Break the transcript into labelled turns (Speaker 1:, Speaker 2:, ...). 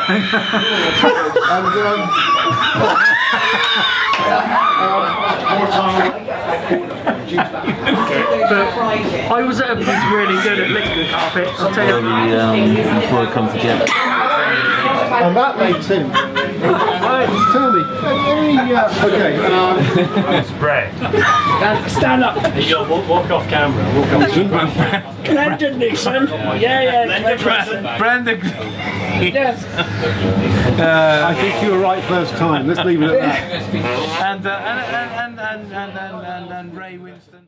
Speaker 1: I was really good at licking the carpet, I'll tell you.
Speaker 2: Before it comes together.
Speaker 3: And that made Tim. Tell me. Okay.
Speaker 4: Spray.
Speaker 5: Stand up.
Speaker 4: Yo, walk off camera. Walk off.
Speaker 5: Glendon Nixon. Yeah.
Speaker 2: Brandon.
Speaker 5: Yes.
Speaker 3: I think you were right first time. Let's leave it at that.
Speaker 2: And Ray Winston.